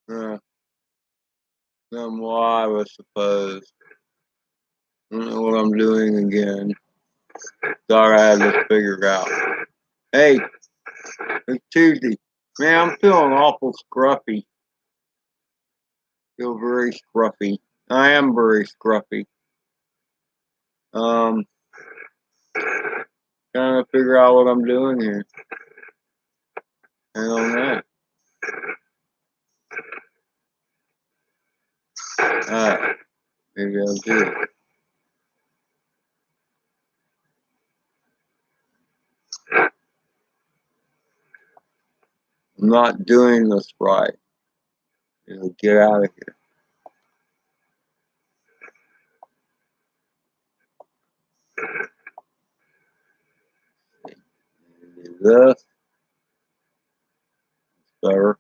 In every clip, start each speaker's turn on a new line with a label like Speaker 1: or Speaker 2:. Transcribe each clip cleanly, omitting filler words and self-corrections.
Speaker 1: Uh, than what I was supposed. I don't know what I'm doing again. Thought I had this figured out. Hey, it's Tuesday. Man, I'm feeling awful scruffy. Feel very scruffy. I am very scruffy. Um, Trying to figure out what I'm doing here. I don't know. Maybe I'll do it. I'm not doing this right. Get out of here. Do this. Better.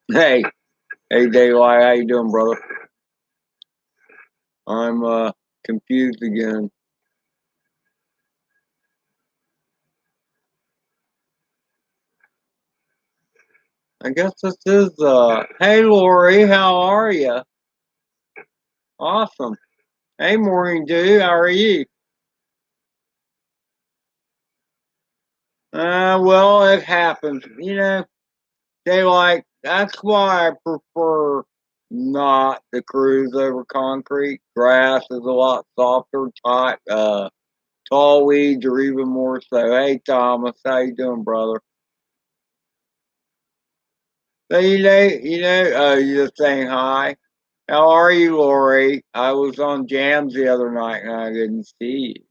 Speaker 1: Hey, hey, Daylight, how you doing, brother? I'm confused again. I guess this is Hey, Lori, how are you? Awesome. Hey, Morning Dew, how are you? Well, it happens. Daylight. That's why I prefer not the cruise over concrete. Grass is a lot softer. Tall weeds are even more so. Hey, Thomas, how you doing, brother? So you're just saying hi. How are you, Lori? I was on jams the other night and I didn't see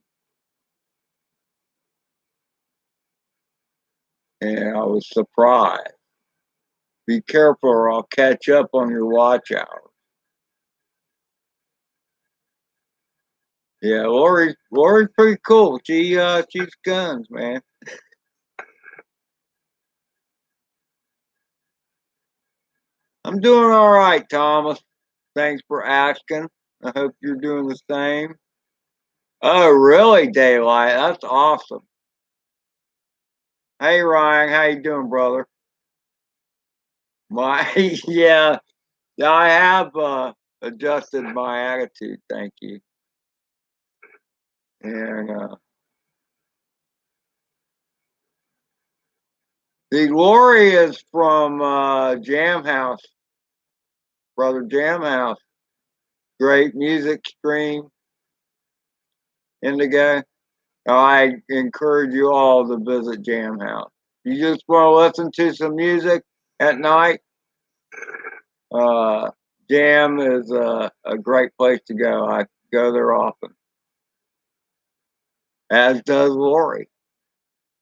Speaker 1: you. And I was surprised. Be careful or I'll catch up on your watch hours. Yeah, Lori's pretty cool. She's guns, man. I'm doing all right, Thomas. Thanks for asking. I hope you're doing the same. Oh, really, Daylight? That's awesome. Hey, Ryan, how you doing, brother? My yeah, I have adjusted my attitude. Thank you. And the Lori is from Jam House, brother Jam House. Great music stream, Indigo. I encourage you all to visit Jam House. You just want to listen to some music at night. Uh, Jam is a great place to go. I go there often, as does Lori.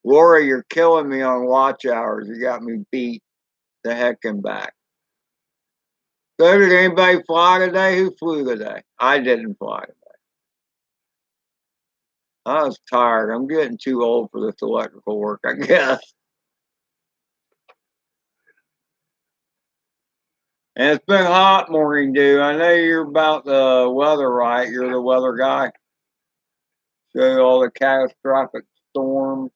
Speaker 1: Lori, you're killing me on watch hours. You got me beat the heck and back. So did anybody fly today? Who flew today? I didn't fly today. I was tired. I'm getting too old for this electrical work, I guess. And it's been hot, Morning Dew. I know you're about the weather, right? You're the weather guy. Show you all the catastrophic storms.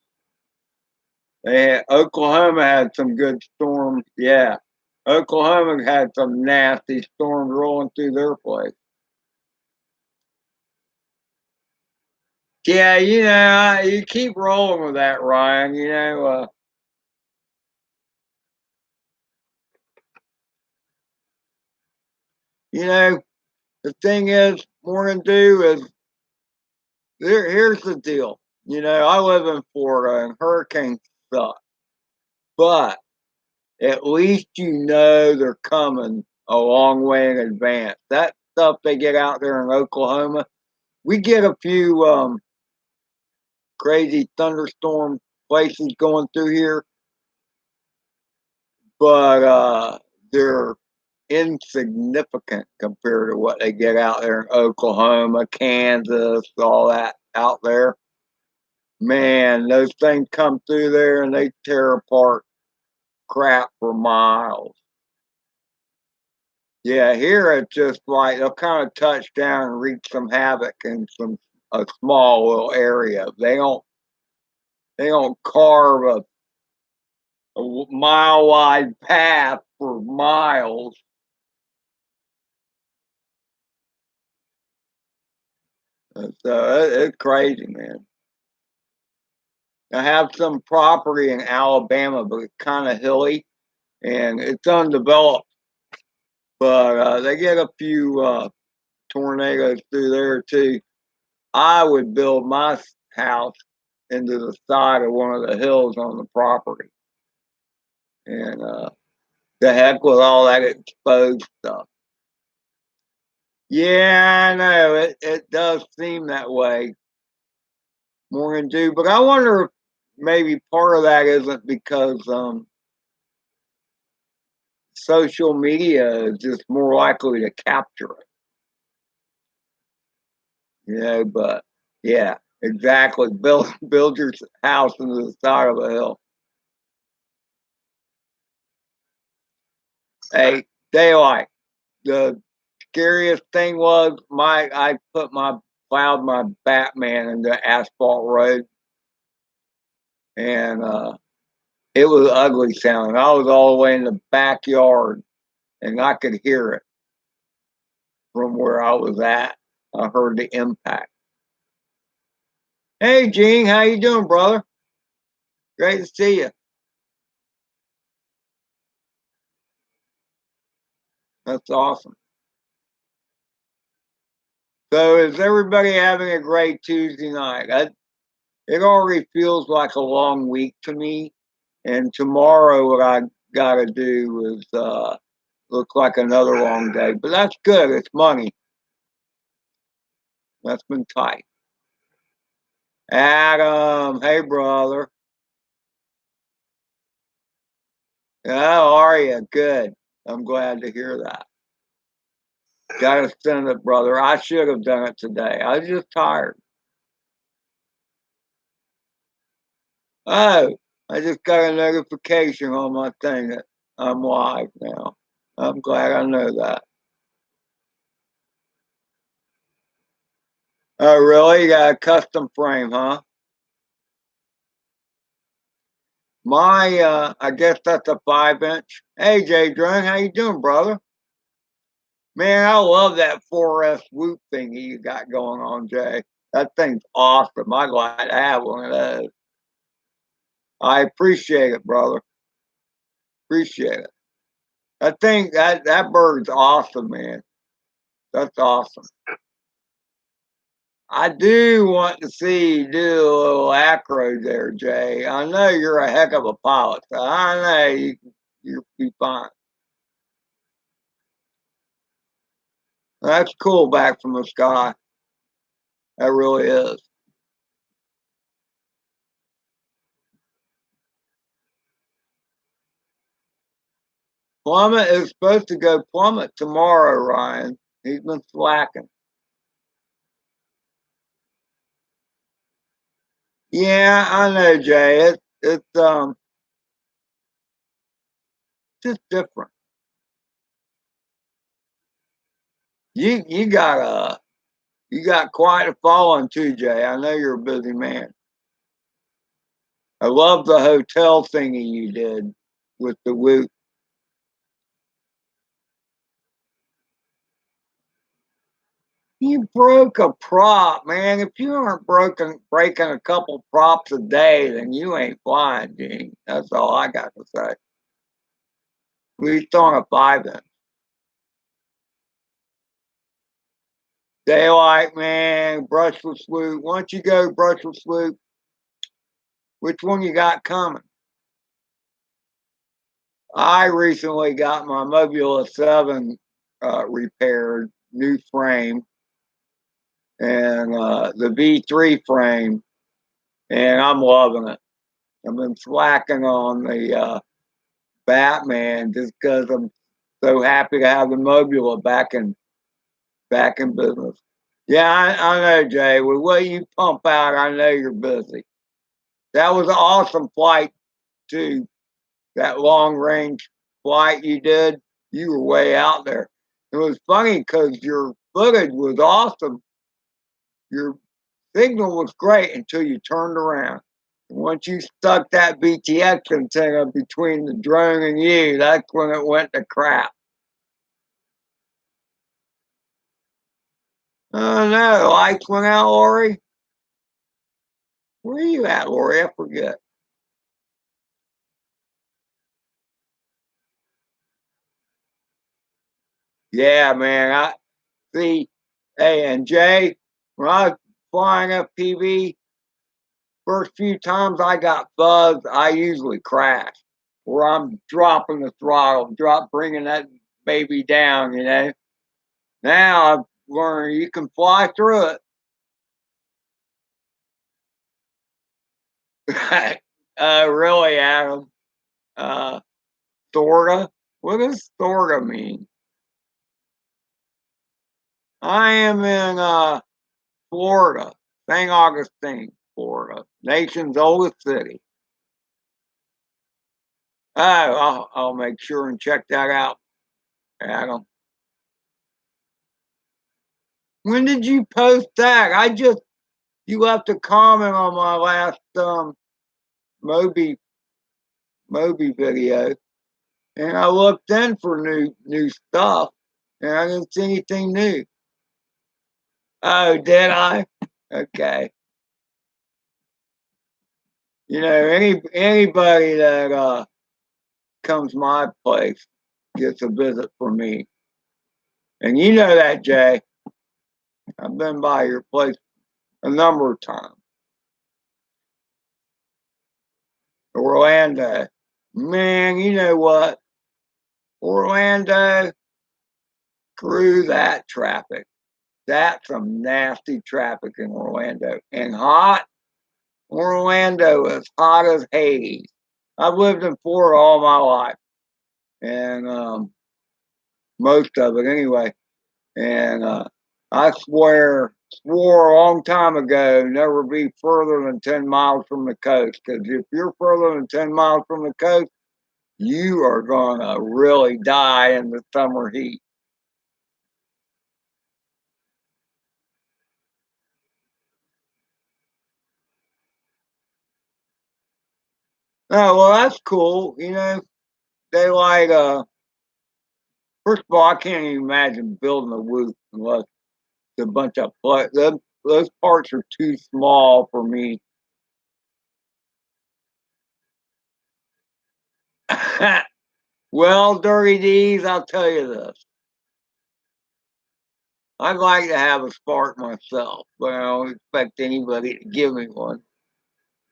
Speaker 1: Oklahoma had some good storms. Yeah. Oklahoma had some nasty storms rolling through their place. Yeah, you keep rolling with that, Ryan. You know, the thing is, Morning Dew is here's the deal. I live in Florida and hurricanes suck, but at least they're coming a long way in advance. That stuff they get out there in Oklahoma, we get a few crazy thunderstorm places going through here, but they're insignificant compared to what they get out there in Oklahoma, Kansas, all that out there. Man, those things come through there and they tear apart crap for miles. Yeah, here it's just like they'll kind of touch down and wreak some havoc in a small little area. They don't carve a mile wide path for miles. So it's crazy, man. I have some property in Alabama, but it's kind of hilly and it's undeveloped. But they get a few tornadoes through there too. I would build my house into the side of one of the hills on the property, and the heck with all that exposed stuff. Yeah, I know it does seem that way more than do, but I wonder if maybe part of that isn't because social media is just more likely to capture it, But yeah, exactly. Build your house into the side of a hill. Hey, daylight. The scariest thing was I plowed my Batman into asphalt road, and it was ugly sounding. I was all the way in the backyard, and I could hear it from where I was at. I heard the impact. Hey, Gene, how you doing, brother? Great to see you. That's awesome. So, is everybody having a great Tuesday night? It already feels like a long week to me. And tomorrow, what I got to do is look like another long day. But that's good. It's money. That's been tight. Adam, hey, brother. How are you? Good. I'm glad to hear that. Got to send it, brother. I should have done it today. I was just tired. Oh, I just got a notification on my thing that I'm live now. I'm glad I know that. Oh, really? You got a custom frame, huh? I guess that's a 5 inch. Hey, Jay Drone, how you doing, brother? Man, I love that 4S Whoop thing you got going on, Jay. That thing's awesome. I'd like to have one of those. I appreciate it, brother. Appreciate it. I think that bird's awesome, man. That's awesome. I do want to see you do a little acro there, Jay. I know you're a heck of a pilot, so I know you'll be fine. That's cool back from the sky. That really is. Plummet is supposed to go plummet tomorrow, Ryan. He's been slacking. Yeah, I know, Jay. It's just different. You got quite a following too, Jay. I know you're a busy man. I love the hotel thingy you did with the Woot. You broke a prop, man. If you aren't breaking a couple props a day, then you ain't flying, Gene. That's all I got to say. We on a 5 inch. Daylight, man, brush with swoop. Once you go brush with swoop, which one you got coming? I recently got my Mobula 7 repaired, new frame, and the V3 frame, and I'm loving it. I've been slacking on the Batman just because I'm so happy to have the Mobula back in business. Yeah, I know, Jay. With what you pump out, I know you're busy. That was an awesome flight too. That long range flight you did, you were way out there. It was funny because your footage was awesome. Your signal was great until you turned around. Once you stuck that BTX antenna between the drone and you, that's when it went to crap. Oh no, lights went out, Lori. Where are you at, Lori? I forget. Yeah, man. I see. Hey, and Jay, when I was flying FPV, first few times I got buzzed, I usually crash, where I'm dropping the throttle, bringing that baby down. Now I've learned you can fly through it. Really, Adam. Uh, Sorta. What does sorta mean? I am in Florida, St. Augustine, Florida, nation's oldest city. Oh, I'll make sure and check that out, Adam. When did you post that? You left a comment on my last Moby Moby video, and I looked in for new stuff, and I didn't see anything new. Oh, did I? Okay. Anybody that comes my place gets a visit from me, and you know that, Jay. I've been by your place a number of times. Orlando, man, you know what? Orlando, screw that traffic. That's some nasty traffic in Orlando. And hot, Orlando is hot as Hades. I've lived in Florida all my life, and most of it anyway. And I swore a long time ago, never be further than 10 miles from the coast. Because if you're further than 10 miles from the coast, you are going to really die in the summer heat. Oh, well, that's cool. They like, first of all, I can't even imagine building a roof unless it's a bunch of, those parts are too small for me. Well, Dirty D's, I'll tell you this. I'd like to have a spark myself, but I don't expect anybody to give me one.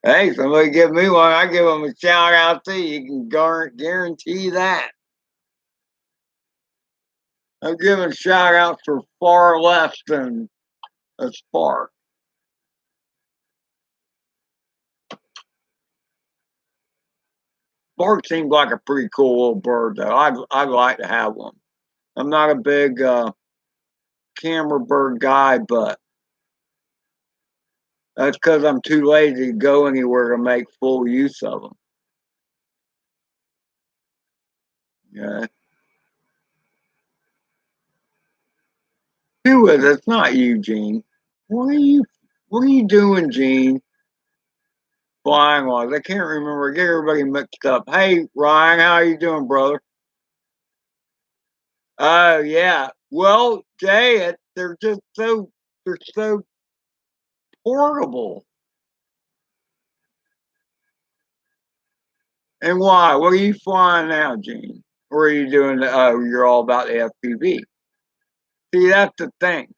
Speaker 1: Hey, somebody give me one, I give them a shout out too. You can guarantee that. I'm giving shout outs for far less than a spark. Spark seems like a pretty cool little bird, though. I'd like to have one. I'm not a big camera bird guy, but that's because I'm too lazy to go anywhere to make full use of them. Yeah. Who is it? It's not you, Gene. What are you doing, Gene? Flying was. I can't remember. Get everybody mixed up. Hey, Ryan, how you doing, brother? Oh yeah. Well, Jay, they're so portable. And why? What are you flying now, Gene? Or are you doing oh, you're all about the FPV. See, that's the thing.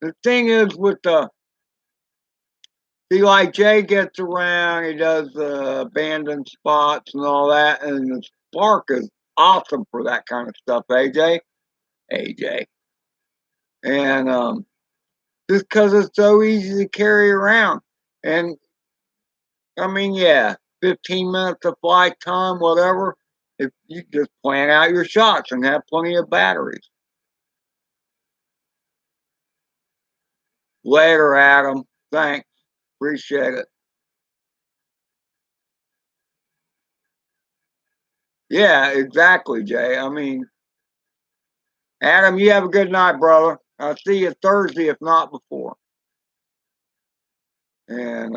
Speaker 1: The thing is with the see, like Jay gets around, he does the abandoned spots and all that, and the Spark is awesome for that kind of stuff, AJ. AJ. And just because it's so easy to carry around. And I mean, yeah, 15 minutes of flight time, whatever, if you just plan out your shots and have plenty of batteries. Later, Adam. Thanks. Appreciate it. Yeah, exactly, Jay. I mean, Adam, you have a good night, brother. I'll see you Thursday, if not before. And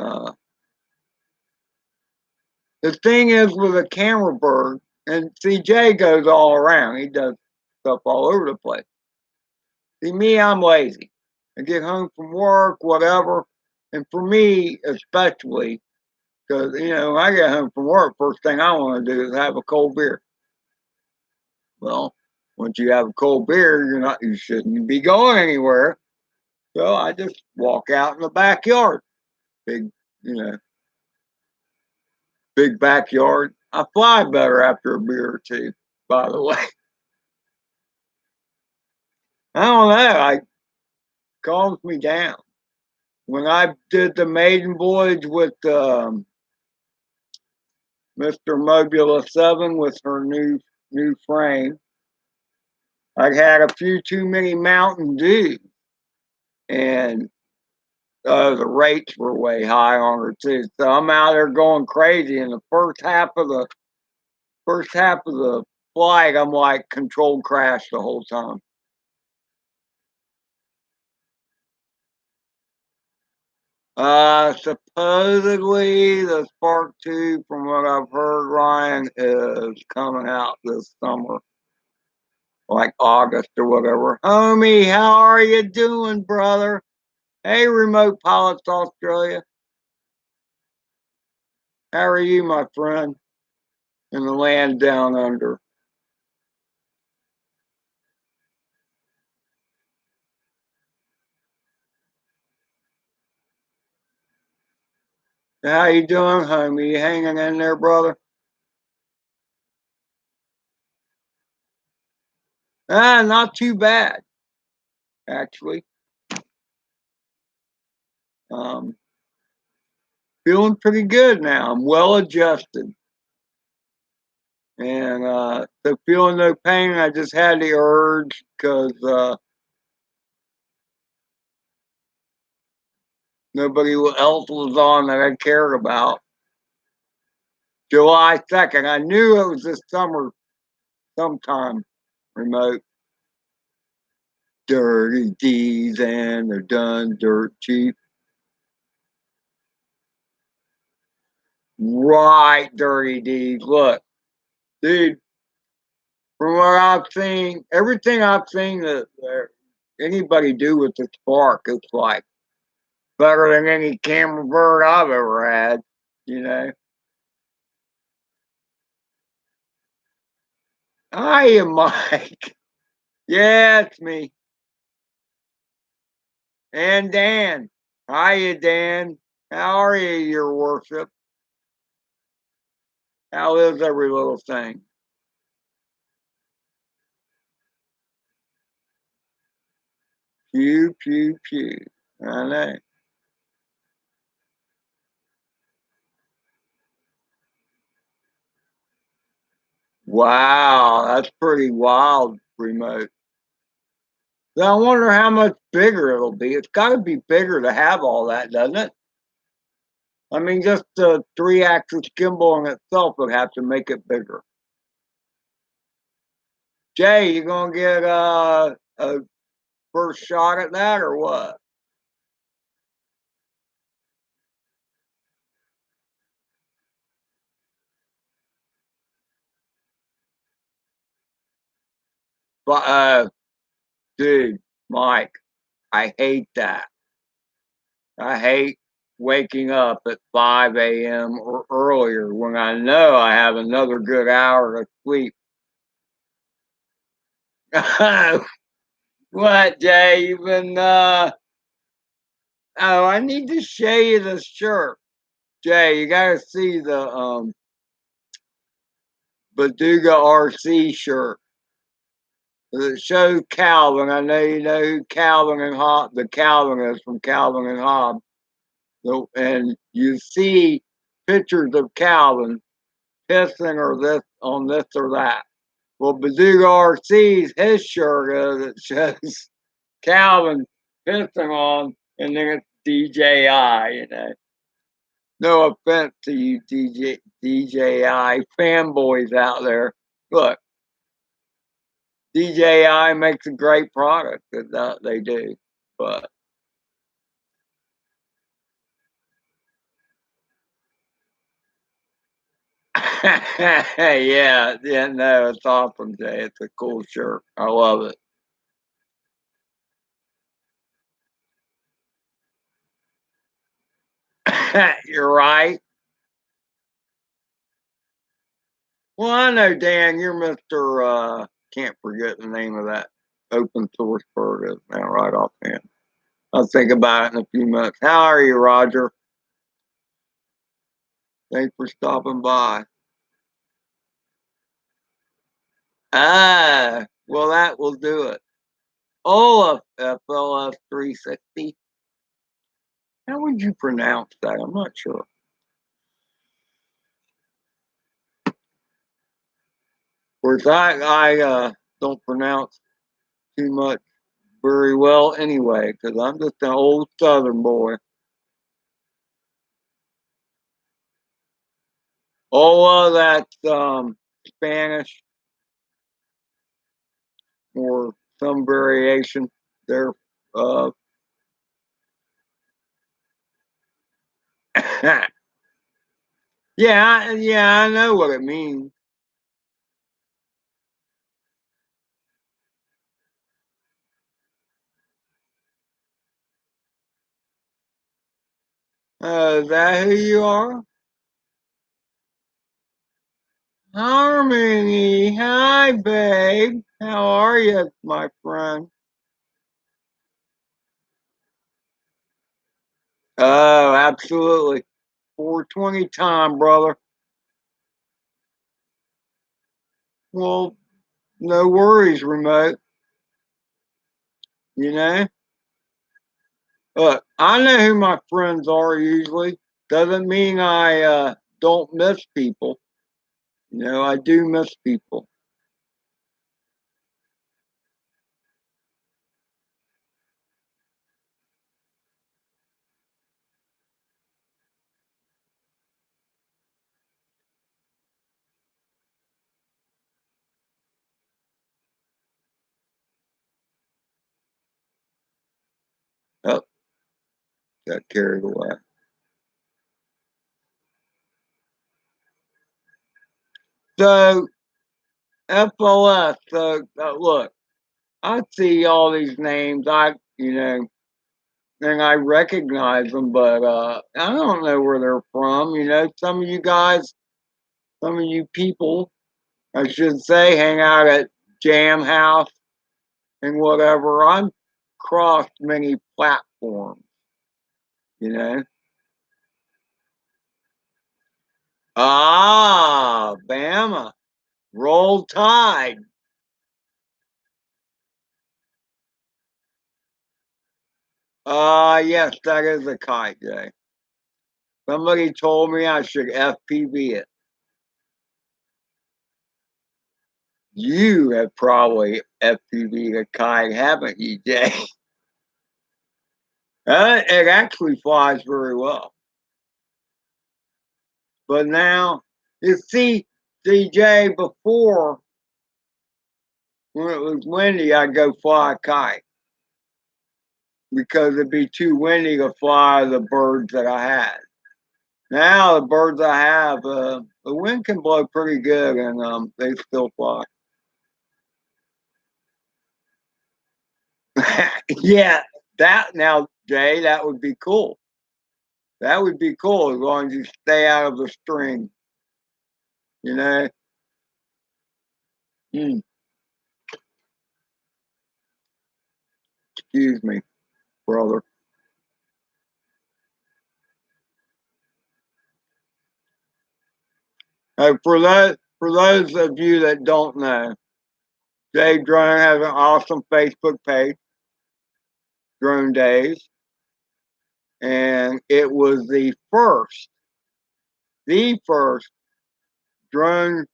Speaker 1: the thing is with a camera bird, and see, Jay goes all around. He does stuff all over the place. See, me, I'm lazy. I get home from work, whatever. And for me, especially, because, when I get home from work, first thing I want to do is have a cold beer. Well, once you have a cold beer, you shouldn't be going anywhere. So I just walk out in the backyard. Big, you know, big backyard. I fly better after a beer or two, by the way. I don't know. It calms me down. When I did the maiden voyage with Mr. Mobula 7 with her new frame, I had a few too many Mountain Dew, and the rates were way high on her too. So I'm out there going crazy. In the first half of the flight, I'm like controlled crash the whole time. Supposedly the Spark 2, from what I've heard, Ryan, is coming out this summer, like August or whatever. Homie, how are you doing, brother? Hey, Remote Pilots Australia. How are you, my friend, in the land down under? How you doing, homie? You hanging in there, brother? Not too bad, actually. Um, Feeling pretty good now. I'm well adjusted. And so feeling no pain. I just had the urge because nobody else was on that I cared about. July 2nd. I knew it was this summer sometime. Remote. Dirty D's, and they're done dirt cheap. Right, Dirty D's. Look, dude, from what I've seen, everything I've seen that anybody do with the Spark, it's like better than any camera bird I've ever had, you know. Hiya, Mike. Yeah, it's me. And Dan. Hiya, Dan. How are you, your worship? How is every little thing? Pew, pew, pew. I know. Wow, that's pretty wild, remote. So I wonder how much bigger it'll be. It's got to be bigger to have all that, doesn't it? I mean, just the three-axis gimbal in itself would have to make it bigger. Jay, you gonna get a first shot at that or what? But dude, Mike, I hate that. I hate waking up at 5 a.m. or earlier when I know I have another good hour to sleep. What, Jay? You've been oh, I need to show you the shirt. Jay, you gotta see the Baduga RC shirt. It shows Calvin. I know you know who Calvin and Hob, the Calvin is from Calvin and Hob. So, and you see pictures of Calvin pissing or this on this or that. Well, Baduga RC's his shirt is it shows Calvin pissing on, and then it's DJI. No offense to you DJI fanboys out there. look, DJI makes a great product that they do, but yeah, no, it's awesome, Jay. It's a cool shirt. I love it. You're right. Well, I know, Dan, you're Mr. Can't forget the name of that open source bird is now right offhand. I'll think about it in a few minutes. How are you, Roger? Thanks for stopping by. Ah, well, that will do it. Olaf FLS 360. How would you pronounce that? I'm not sure. Of course, I don't pronounce too much very well anyway, because I'm just an old Southern boy. Oh, that's Spanish or some variation there. Uh, yeah, I know what it means. Is that who you are? Harmony. Hi, babe. How are you, my friend? Oh, absolutely. 420 time, brother. Well, no worries, remote. You know? Look, I know who my friends are usually. Doesn't mean I don't miss people. You know, I do miss people. Oh, got carried away. So, FLS. So, look, I see all these names. And I recognize them, but I don't know where they're from. You know, some of you guys, some of you people, I should say, hang out at Jam House and whatever. I'm crossed many platforms, you know. Ah, Bama, roll tide. Yes, that is a kite, Jay. Somebody told me I should FPV it. You have probably FPV a kite, haven't you, Jay? It actually flies very well. But now, you see, DJ, before, when it was windy, I'd go fly a kite because it'd be too windy to fly the birds that I had. Now, the birds I have, the wind can blow pretty good and they still fly. Yeah, that now, Jay, that would be cool. That would be cool as long as you stay out of the string, you know? Mm, excuse me, brother. For those of you that don't know, Dave Drone has an awesome Facebook page, Drone Days, and it was the first drone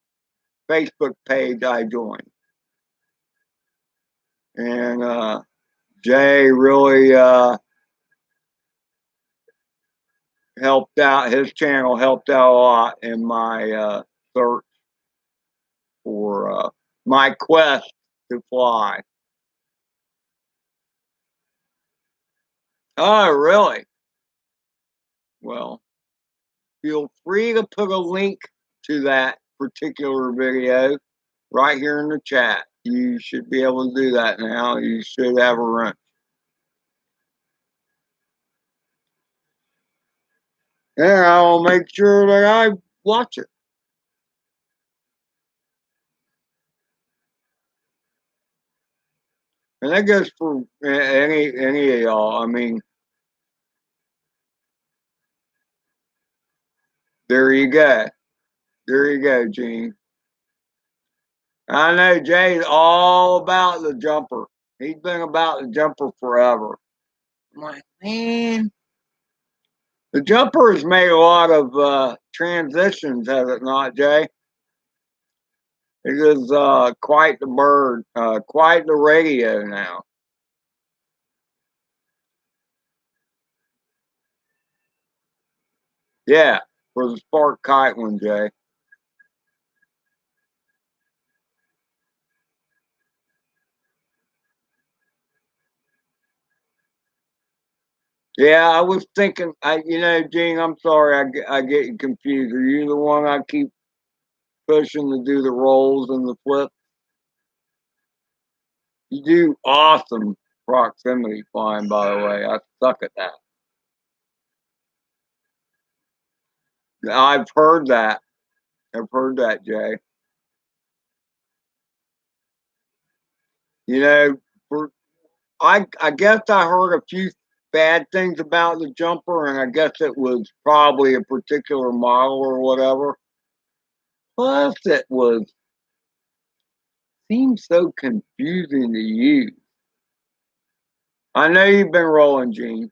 Speaker 1: Facebook page I joined. And Jay really helped out. His channel helped out a lot in my search. for my quest to fly. Oh, really? Well, feel free to put a link to that particular video right here in the chat. You should be able to do that now. You should have a wrench. And I'll make sure that I watch it. And that goes for any of y'all. I mean, there you go. There you go, Gene. I know Jay's all about the jumper. He's been about the jumper forever. I'm like, man, the jumper has made a lot of transitions, has it not, Jay? It is quite the bird, quite the radio now. Yeah, for the Spark Kite one, Jay. Yeah, I was thinking, Gene, I'm sorry, I get you confused. Are you the one I keep pushing to do the rolls and the flips? You do awesome proximity flying, by the way. I suck at that. I've heard that. I've heard that, Jay. You know, I guess I heard a few bad things about the jumper, and I guess it was probably a particular model or whatever. Plus, it seemed so confusing to use. I know you've been rolling, Gene.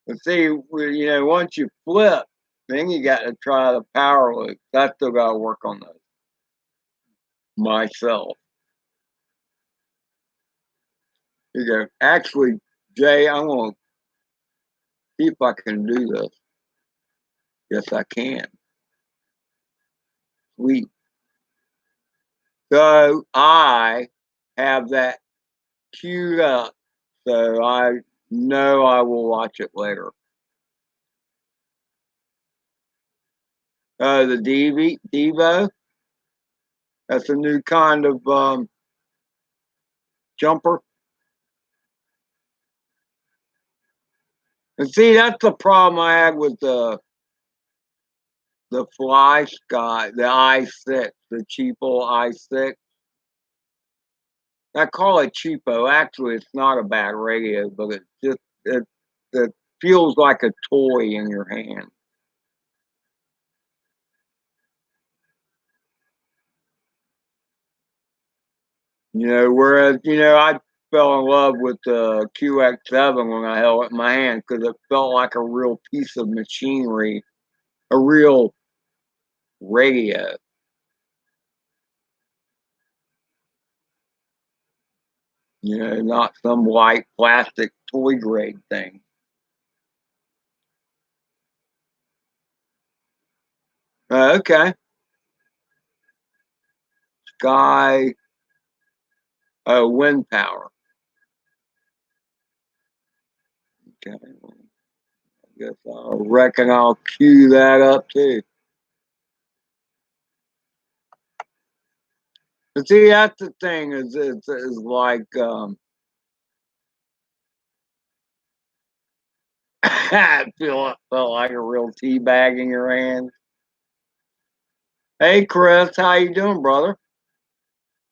Speaker 1: But see, once you flip, then you got to try the power loop. I still got to work on those myself. You go, actually, Jay, I'm going to see if I can do this. Yes, I can. Sweet. So I have that queued up. So I know I will watch it later. The Devo. That's a new kind of jumper. And see, that's the problem I had with the Fly Sky, the i6, the cheapo i6. I call it cheapo. Actually, it's not a bad radio, but it feels like a toy in your hand. Whereas I fell in love with the QX7 when I held it in my hand because it felt like a real piece of machinery, a real radio. Not some light plastic toy grade thing. Okay. Sky wind power. Okay. I guess I reckon I'll cue that up too. But see, that's the thing is like I felt like a real tea bag in your hand. Hey Chris, how you doing, brother?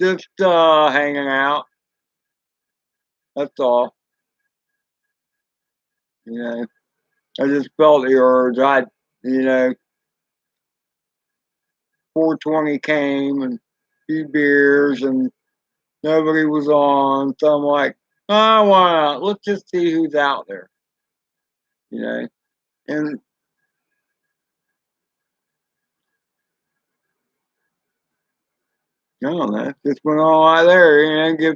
Speaker 1: Just hanging out. That's all. I just felt the urge. 420 came and a few beers and nobody was on. So I'm like, oh, why not? Let's just see who's out there. And I don't know, just went on right there, give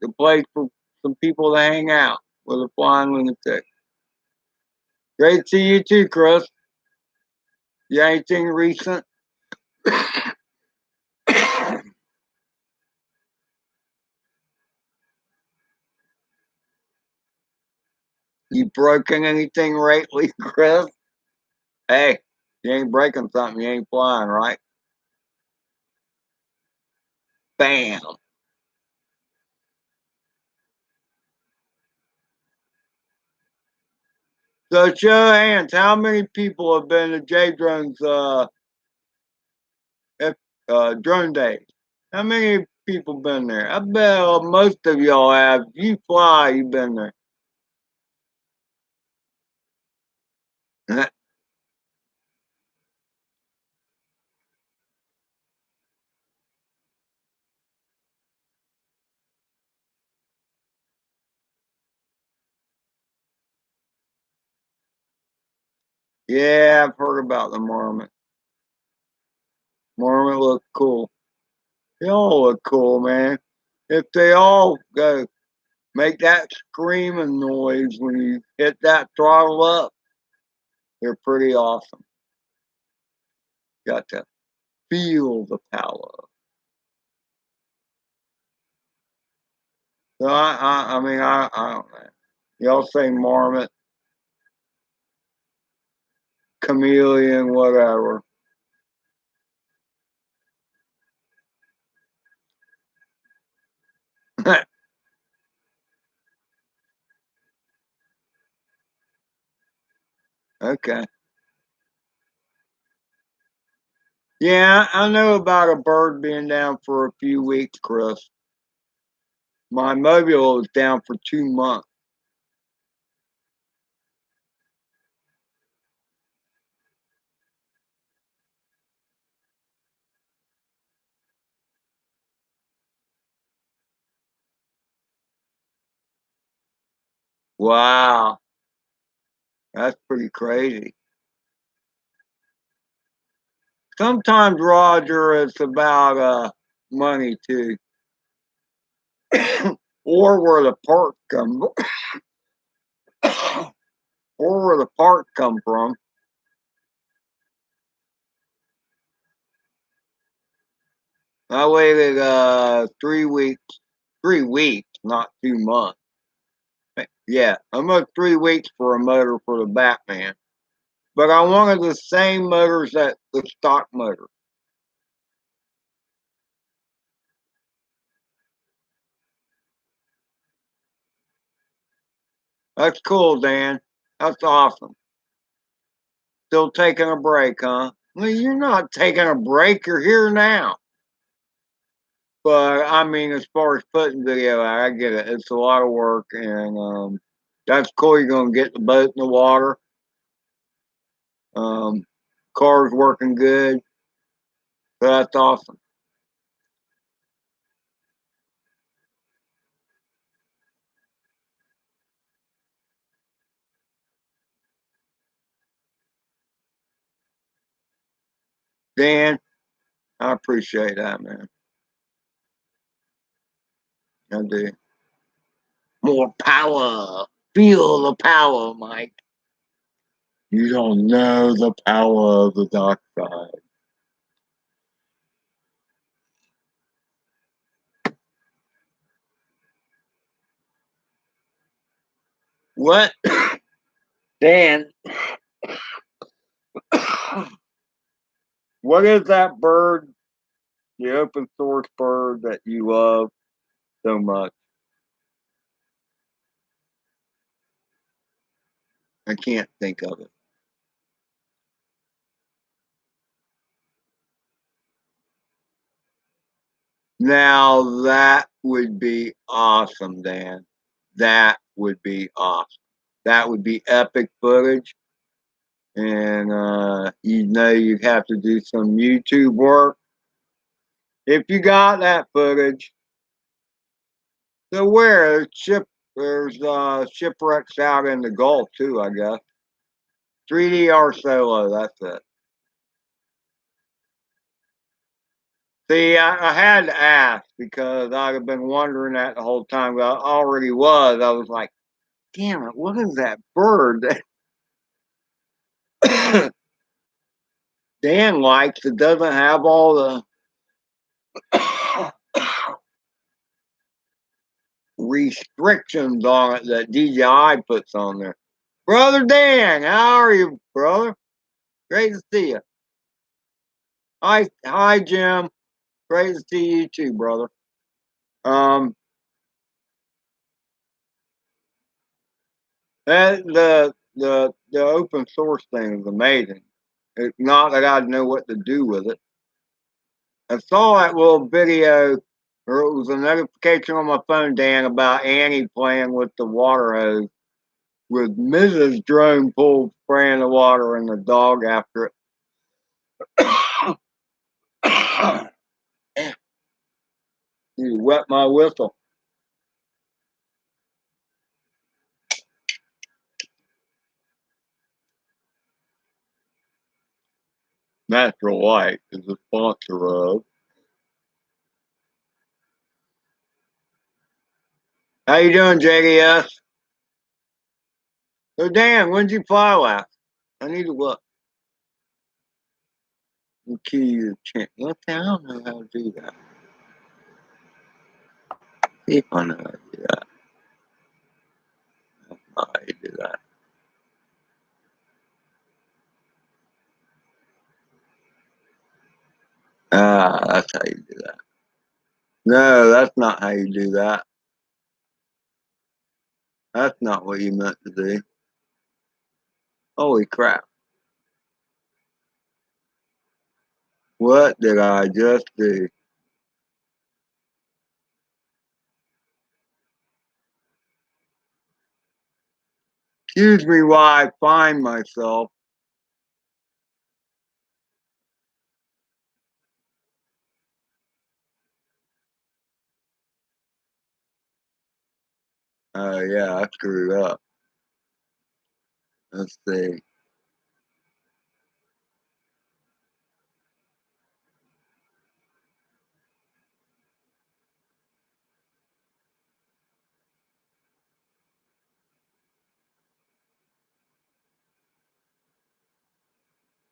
Speaker 1: the place for some people to hang out with a flying lunatic. Great to see you too, Chris. You got anything recent? You broken anything lately, Chris? Hey, you ain't breaking something, you ain't flying, right? Bam. So show of hands, how many people have been to J Drone's drone days? How many people been there? I bet most of y'all have. You fly, you've been there. Yeah, I've heard about the Marmot. Marmot look cool. They all look cool, man. If they all go make that screaming noise when you hit that throttle up, they're pretty awesome. Got to feel the power. So I mean, I don't know. Y'all say Marmot, chameleon, whatever. Okay. Yeah, I know about a bird being down for a few weeks, Chris. My mobile was down for 2 months. Wow, that's pretty crazy. Sometimes, Roger, it's about money too, or where the parts come, or where the parts come from. I waited 3 weeks, 3 weeks, not 2 months. Yeah, almost 3 weeks for a motor for the Batman. But I wanted the same motors that the stock motor. That's cool, Dan. That's awesome. Still taking a break, huh? Well, you're not taking a break. You're here now. But I mean, as far as putting video out, I get it. It's a lot of work, and that's cool. You're gonna get the boat in the water. Um, car's working good. So that's awesome. Dan, I appreciate that, man. I do. More power. Feel the power, Mike. You don't know the power of the dark side. What? Dan, what is that bird, the open source bird that you love so much? I can't think of it. Now that would be awesome, Dan. That would be awesome. That would be epic footage. And you know you'd have to do some YouTube work. If you got that footage, so where there's shipwrecks out in the Gulf too, I guess. 3DR solo, that's it. See, I had to ask because I'd have been wondering that the whole time. I already was. I was like, damn it, what is that bird that Dan likes that doesn't have all the restrictions on it that DJI puts on there? Brother Dan, how are you, brother? Great to see you. Hi, Jim. Great to see you too, brother. Um, the open source thing is amazing. It's not that I know what to do with it. I saw that little video, or it was a notification on my phone, Dan, about Annie playing with the water hose with Mrs. Drone Pool spraying the water and the dog after it. You wet my whistle. Natural Light is a sponsor of. How you doing, JDS? So Dan, when did you fly last? I need to look. Key your chin. What the hell? I don't know how to do that. See if I know how to do that. I don't know how to do that. Ah, that's how you do that. No, that's not how you do that. That's not what you meant to do. Holy crap. What did I just do? Excuse me while I find myself. Oh, yeah, I screwed up. Let's see.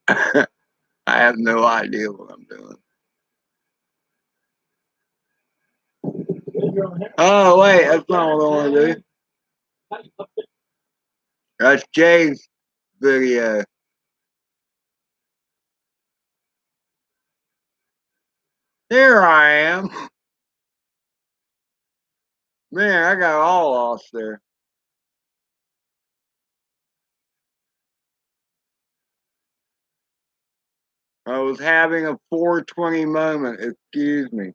Speaker 1: I have no idea what I'm doing. Oh, wait, that's not what I want to do. That's Jay's video. Here I am. Man, I got all lost there. I was having a 420 moment. Excuse me.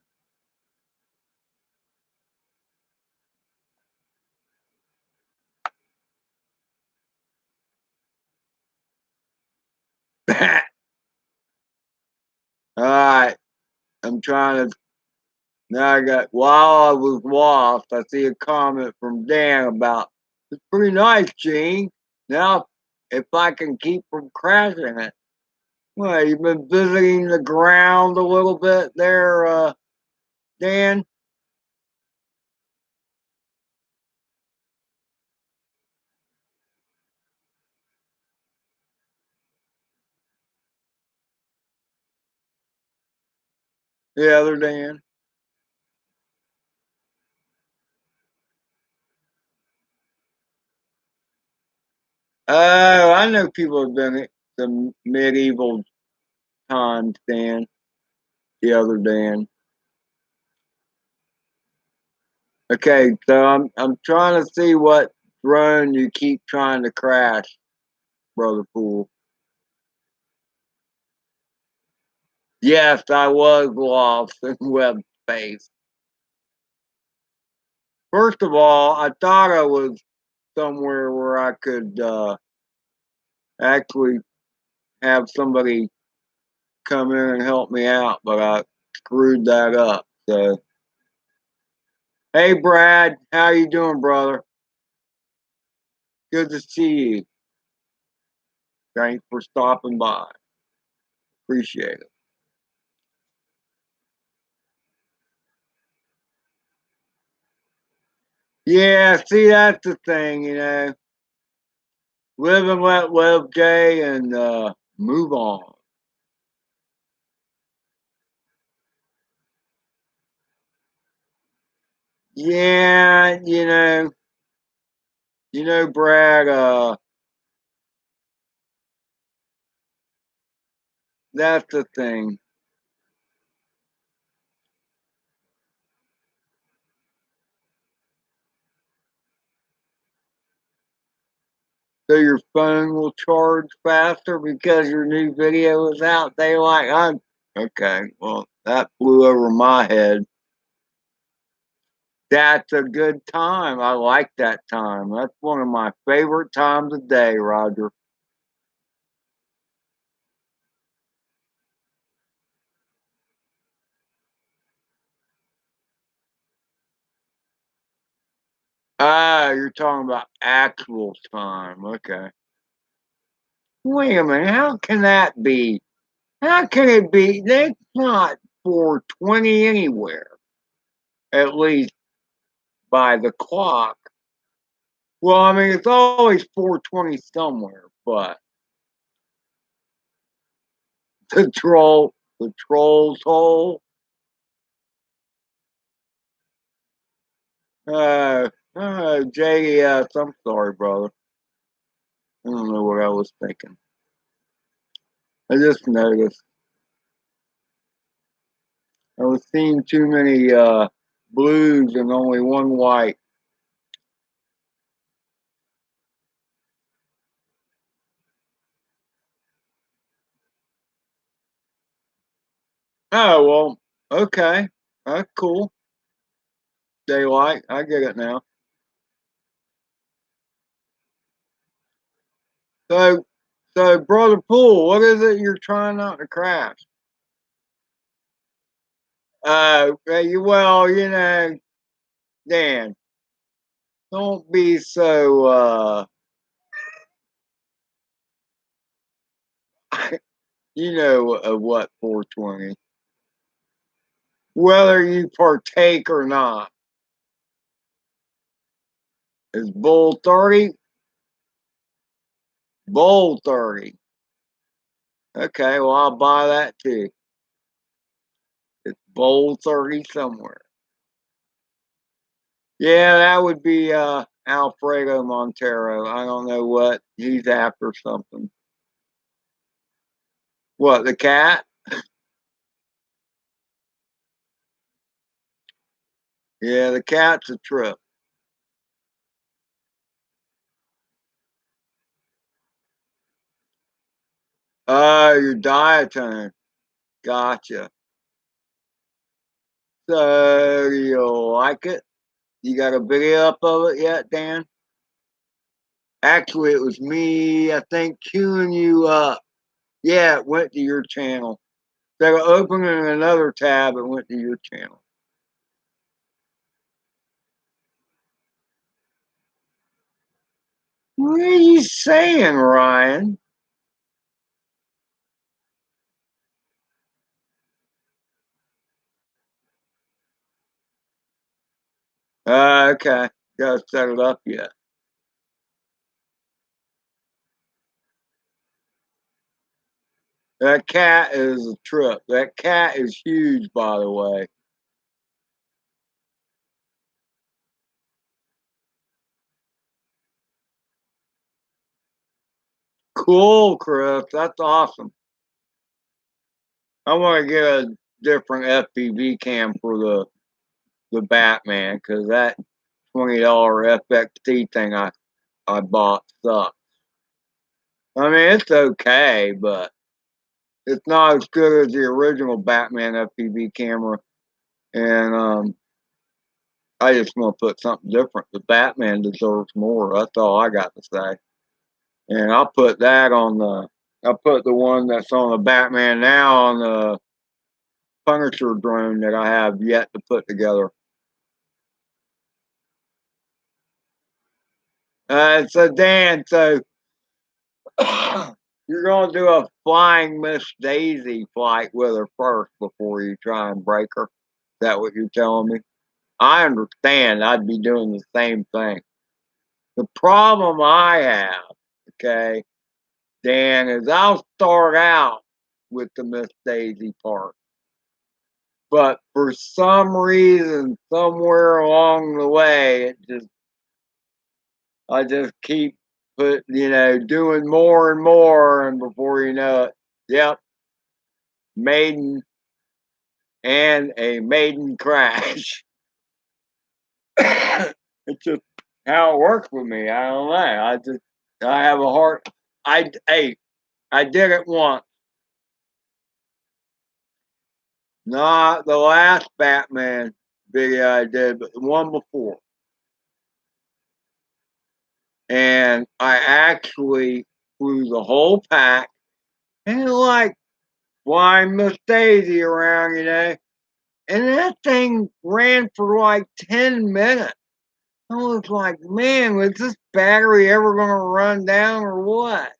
Speaker 1: All right. I'm trying to. Now I got. While I was lost, I see a comment from Dan about it's pretty nice, Gene. Now, if I can keep from crashing it. Well, you've been visiting the ground a little bit there, Dan? The other Dan? Oh, I know people have been at the medieval times, Dan. The other Dan. Okay, so I'm trying to see what drone you keep trying to crash, Brother Fool. Yes, I was lost in web space. First of all, I thought I was somewhere where I could actually have somebody come in and help me out, but I screwed that up. So, hey, Brad, how you doing, brother? Good to see you. Thanks for stopping by. Appreciate it. Yeah, see, that's the thing, live and let live, Jay, and move on. Yeah, Brad. That's the thing. So your phone will charge faster because your new video is out daylight. I'm okay. Well, that flew over my head. That's a good time. I like that time. That's one of my favorite times of day, Roger. Ah, you're talking about actual time. Okay. Wait a minute. How can that be? How can it be? That's not 420 anywhere, at least by the clock. Well, I mean, it's always 420 somewhere, but the troll's hole. JES, I'm sorry, brother. I don't know what I was thinking. I just noticed I was seeing too many blues and only one white. Oh well, okay, that's cool. Daylight, I get it now. So, so brother Pool, what is it you're trying not to crash? Well, Dan, don't be so what 420. Whether you partake or not, is bull 30, bull 30. Okay, well I'll buy that too. It's bull 30 somewhere. Yeah, that would be Alfredo Montero. I don't know what he's after something. What, the cat? Yeah, the cat's a trip. Your dietone. Gotcha. So you like it? You got a video up of it yet, Dan? Actually, it was me, I think, queuing you up. Yeah, it went to your channel. They were opening another tab, it went to your channel. What are you saying, Ryan? Okay. Gotta set it up yet. That cat is a trip. That cat is huge, by the way. Cool, Chris. That's awesome. I want to get a different FPV cam for the Batman because that $20 FXT thing I bought sucks. I mean, it's okay, but it's not as good as the original Batman FPV camera. And I just want to put something different. The Batman deserves more. That's all I got to say. And I'll put that on I'll put the one that's on the Batman now on the Punisher drone that I have yet to put together. So Dan, so you're gonna do a flying Miss Daisy flight with her first before you try and break her. Is that what you're telling me? I understand. I'd be doing the same thing. The problem I have, okay, Dan, is I'll start out with the Miss Daisy part. But for some reason, somewhere along the way, I just keep doing more and more, and before you know it, yep, maiden and a maiden crash. It's just how it works with me. I don't know. I have a heart. I did it once. Not the last Batman video I did, but the one before. And I actually flew the whole pack and like flying Miss Daisy around, And that thing ran for like 10 minutes. I was like, man, was this battery ever going to run down or what?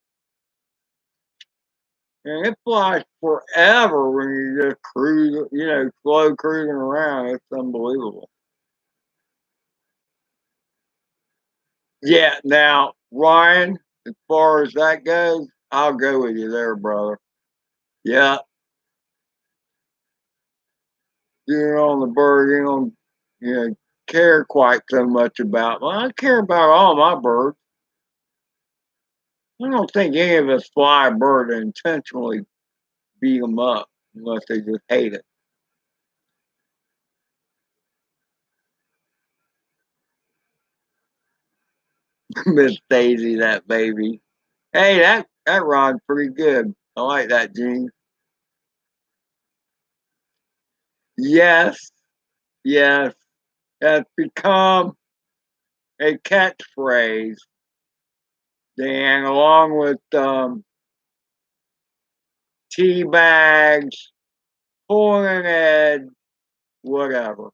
Speaker 1: And it flies forever when you just cruise, slow cruising around. It's unbelievable. Yeah, now, Ryan, as far as that goes, I'll go with you there, brother. Yeah, you're on the bird, care quite so much about. Well, I care about all my birds. I don't think any of us fly a bird and intentionally beat them up unless they just hate it. Miss Daisy, that baby. Hey, that rod's pretty good. I like that, Gene. Yes, yes, that's become a catchphrase. Dan, along with tea bags, pulling an head, whatever.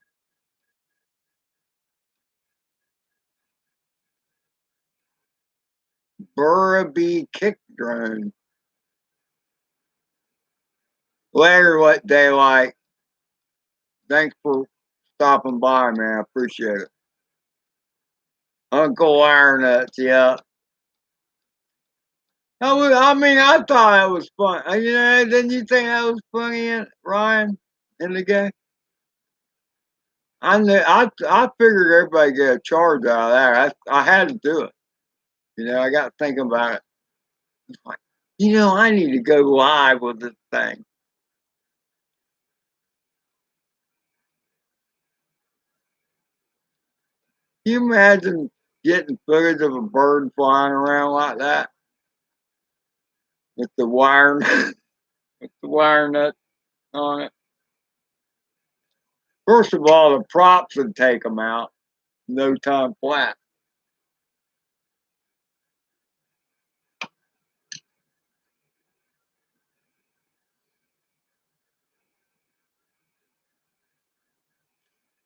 Speaker 1: Burraby kick drone. Later, what daylight. Thanks for stopping by, man. I appreciate it. Uncle Iron Nuts, yeah. I thought it was fun. Didn't you think that was funny, Ryan, in the game? I figured everybody get a charge out of that. I had to do it. I got thinking about it. It's like, I need to go live with this thing. Can you imagine getting footage of a bird flying around like that with the wire, with the wire nut on it? First of all, the props would take them out. No time flat.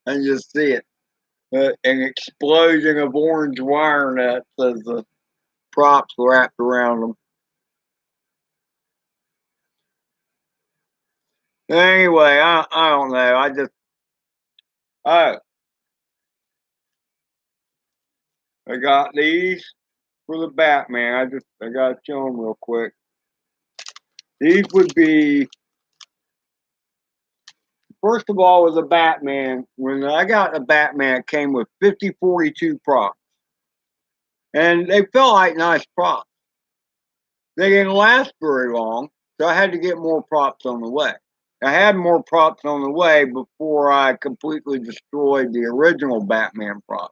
Speaker 1: And just see it. An explosion of orange wire nuts as the props wrapped around them. Anyway, I don't know. Oh, I got these for the Batman. I gotta show them real quick. These would be first of all with the Batman. When I got the Batman, it came with 5042 props, and they felt like nice props. They didn't last very long, so I had to get more props on the way. I had more props on the way before I completely destroyed the original Batman prop.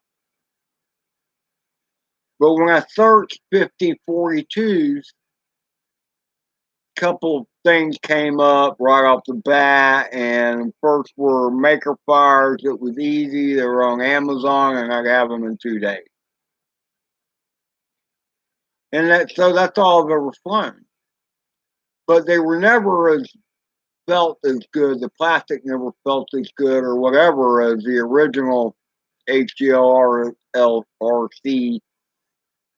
Speaker 1: But when I searched 5042s, a couple of things came up right off the bat. And first were Maker Fires. It was easy. They were on Amazon, and I have them in 2 days. And that's all I've ever flown. But they were never as felt as good. The plastic never felt as good or whatever as the original HGLRC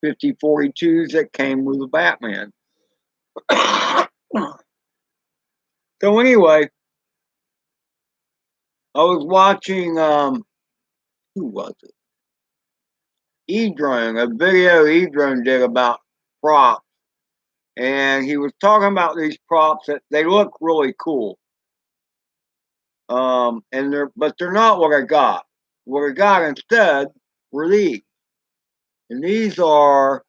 Speaker 1: 5042s that came with the Batman. So anyway, I was watching who was it? E-Drone, a video E-Drone did about props. And he was talking about these props that they look really cool. But they're not what I got. What I got instead were these. And these are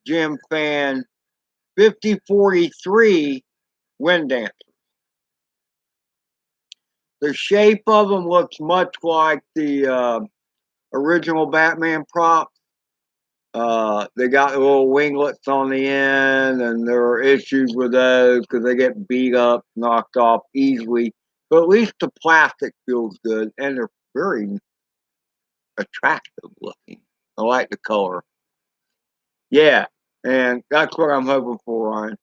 Speaker 1: Jim Fan 5043 wind dancers. The shape of them looks much like the original Batman props. They got little winglets on the end, and there are issues with those because they get beat up, knocked off easily. But at least the plastic feels good, and they're very attractive looking. I like the color. Yeah, and that's what I'm hoping for, Ryan.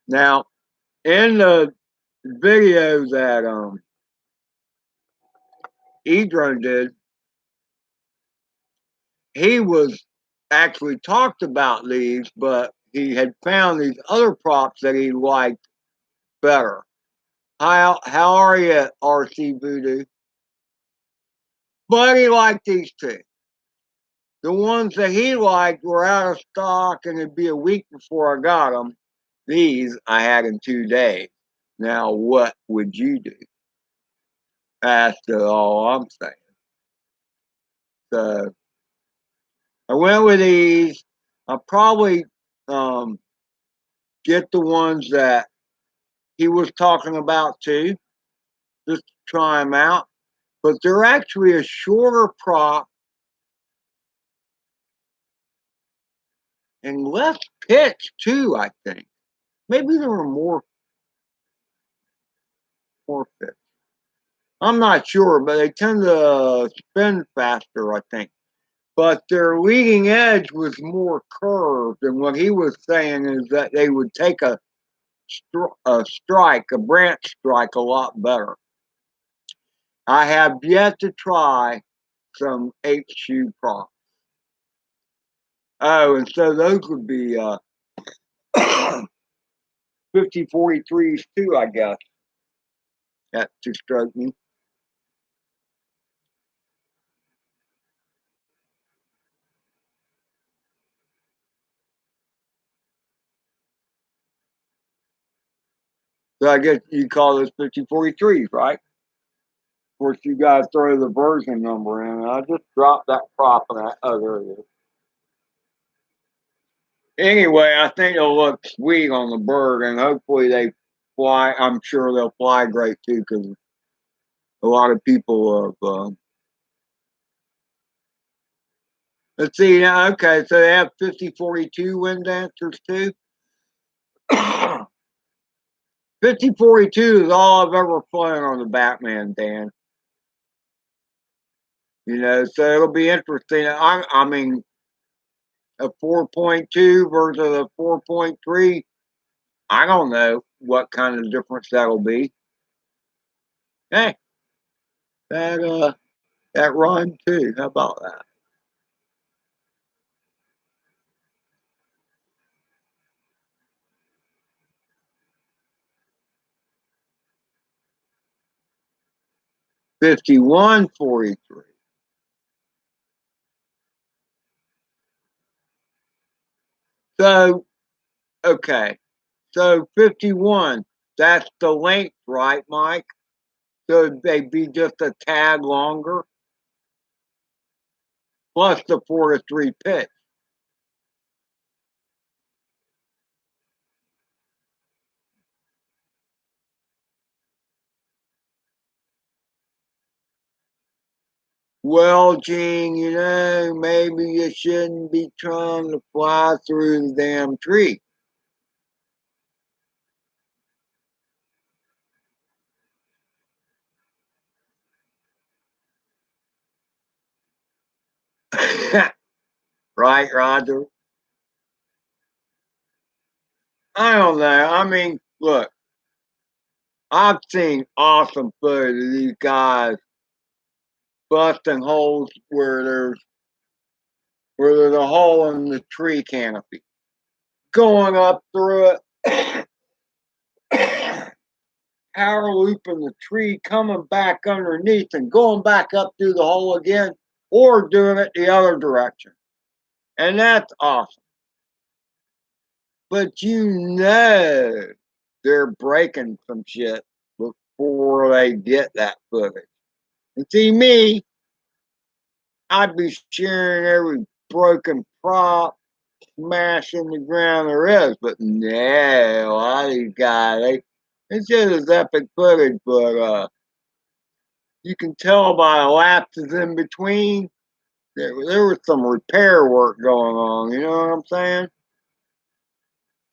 Speaker 1: Now, in the video that Edron did, he was actually talked about these, but he had found these other props that he liked better. How are you, RC Voodoo? But he liked these two. The ones that he liked were out of stock, and it'd be a week before I got them. These I had in 2 days. Now, what would you do? That's all I'm saying. So I went with these. I'll probably get the ones that he was talking about too, just to try them out. But they're actually a shorter prop and less pitch too, I think. Maybe there were more pitch. I'm not sure, but they tend to spin faster, I think. But their leading edge was more curved, and what he was saying is that they would take a strike, a branch strike, a lot better. I have yet to try some 8-shoe props. Oh, and so those would be 50-43s too, I guess. That just struck me. So I guess you call those 50-43s, right? Of course, you guys throw the version number in. I just dropped that prop in that. Oh, there it is. Anyway, I think it'll look sweet on the bird, and hopefully they fly. I'm sure they'll fly great too, because a lot of people have. Let's see now. Okay, so they have 50-42 wind dancers too. 50-42 is all I've ever flown on the Batman, Dan. You know, so it'll be interesting. I mean, a 4.2 versus a 4.3. I don't know what kind of difference that'll be. Hey, that run too. How about that? Fifty-one 43. So okay, so 51. That's the length, right, Mike? So they'd be just a tad longer, plus the 4-3 pitch. Well, Gene, you know, maybe you shouldn't be trying to fly through the damn tree. Right, Roger? I don't know. I mean, look, I've seen awesome footage of these guys busting holes where there's a hole in the tree canopy, going up through it, power looping the tree, coming back underneath and going back up through the hole again, or doing it the other direction. And that's awesome. But you know they're breaking some shit before they get that footage. And see me, I'd be sharing every broken prop, smashing the ground there is. But no, a lot of these guys, it's just as epic footage, but you can tell by lapses in between. There was some repair work going on. You know what I'm saying?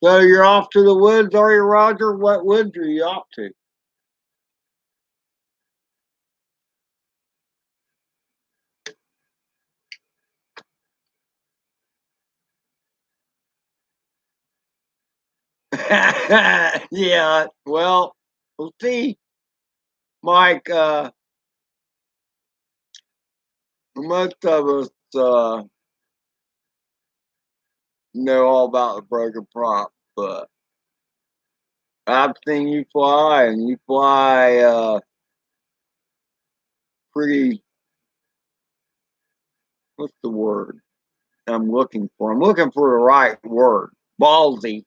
Speaker 1: So you're off to the woods, are you, Roger? What woods are you off to? Yeah, well, we'll see, Mike. Most of us know all about the broken prop, but I've seen you fly, and you fly pretty. What's the word I'm looking for? I'm looking for the right word. Ballsy.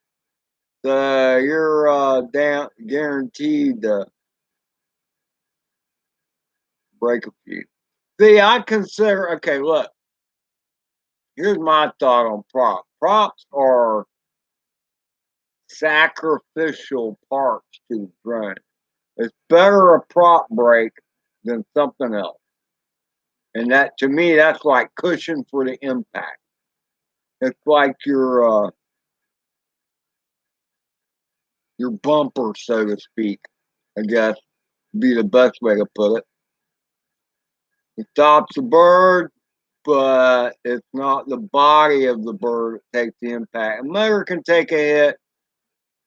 Speaker 1: You're down guaranteed to break a few. See, I consider. Okay, look. Here's my thought on props. Props are sacrificial parts to the drone. It's better a prop break than something else. And that, to me, that's like cushion for the impact. It's like your bumper, so to speak. I guess be the best way to put it. It stops the bird, but it's not the body of the bird that takes the impact. A motor can take a hit,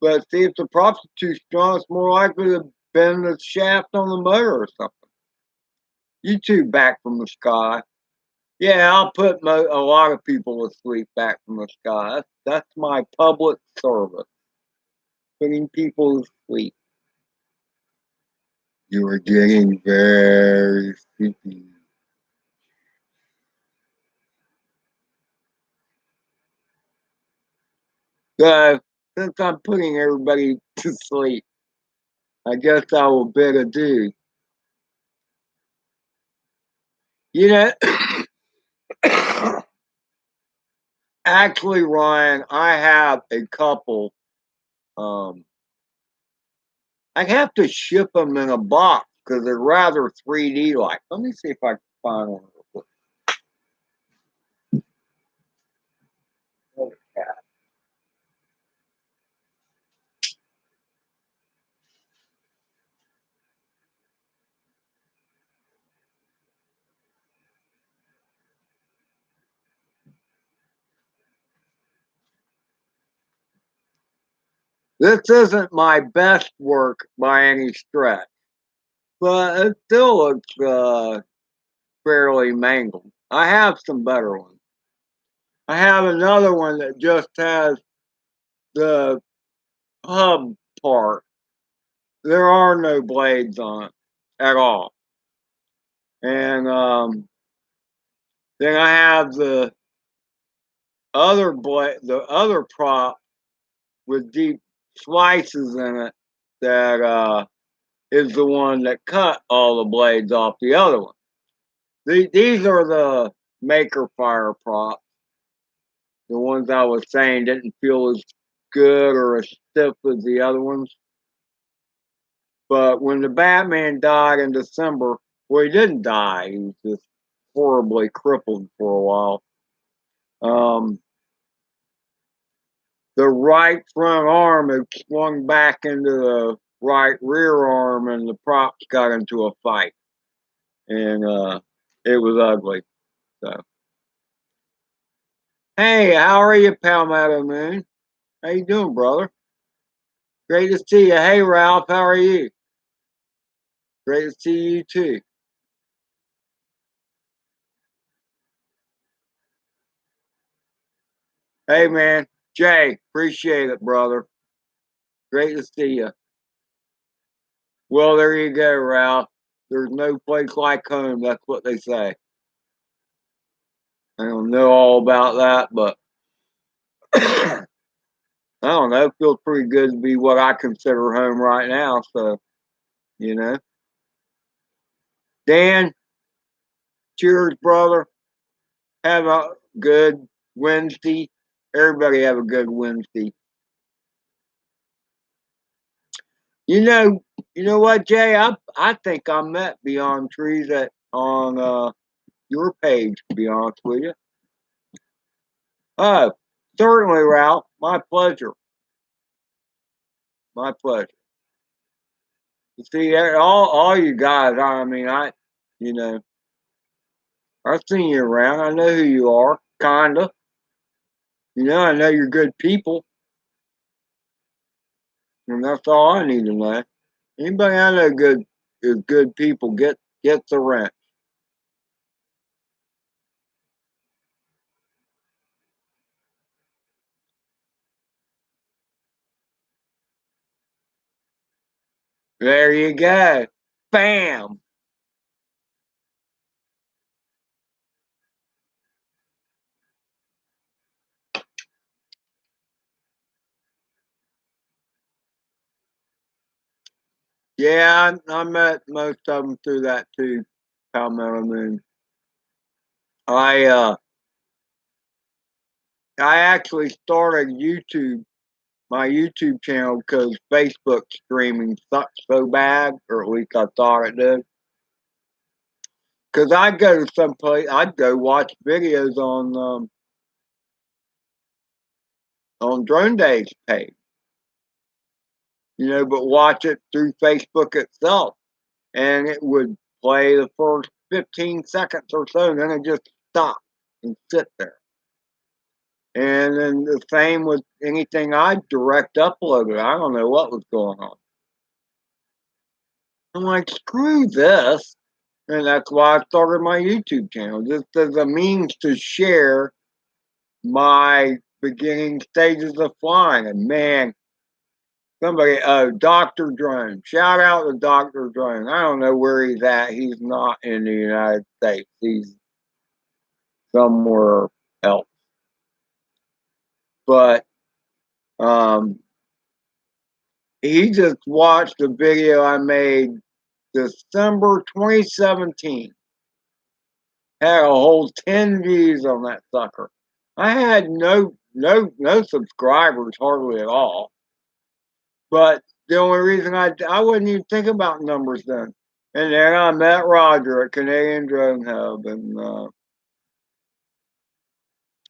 Speaker 1: but see, if the props are too strong, it's more likely to bend the shaft on the motor or something. You two back from the sky. Yeah, I'll put a lot of people to sleep back from the sky. That's my public service, putting people to sleep. You are getting very sleepy. So, since I'm putting everybody to sleep, I guess I will bid adieu. You know, actually, Ryan, I have a couple. Um, I have to ship them in a box because they're rather 3D like. Let me see if I can find one real quick. This isn't my best work by any stretch, but it still looks fairly mangled. I have some better ones. I have another one that just has the hub part. There are no blades on it at all. And then I have the other prop with deep slices in it that is the one that cut all the blades off the other one. These are the Maker Fire props. The ones I was saying didn't feel as good or as stiff as the other ones. But when the Batman died in December, well, he didn't die. He was just horribly crippled for a while. Um, the right front arm had swung back into the right rear arm, and the props got into a fight, and it was ugly. So, hey, how are you, Palmetto Moon? How you doing, brother? Great to see you. Hey, Ralph, how are you? Great to see you too. Hey, man, Jay, appreciate it, brother. Great to see you. Well, there you go, Ralph. There's no place like home. That's what they say. I don't know all about that, but I don't know. It feels pretty good to be what I consider home right now. So, you know, Dan, cheers, brother. Have a good Wednesday. Everybody have a good Wednesday. You know, You know what, Jay? I think I met Beyond Trees on your page, to be honest with you. Oh, certainly, Ralph. My pleasure. My pleasure. You see, all you guys, I mean, you know, I've seen you around. I know who you are, kinda. You know, I know you're good people, and that's all I need to know. Anybody I know good is good people. Get the rent. There you go. Bam. Yeah, I met most of them through that too. Palmetto Moon. I uh, I actually started my YouTube channel because Facebook streaming sucked so bad, or at least I thought it did. Because I'd go to some place, I'd go watch videos on Drone Days page, you know, but watch it through Facebook itself, and it would play the first 15 seconds or so, and then it just stop and sit there. And then the same with anything I direct uploaded. I don't know what was going on. I'm like, screw this. And that's why I started my YouTube channel, just as a means to share my beginning stages of flying. And man, somebody, Dr. Drone, shout out to Dr. Drone. I don't know where he's at. He's not in the United States, he's somewhere else. But um, he just watched a video I made December 2017. Had a whole 10 views on that sucker. I had no subscribers hardly at all. But the only reason I wouldn't even think about numbers then. And then I met Roger at Canadian Drone Hub, and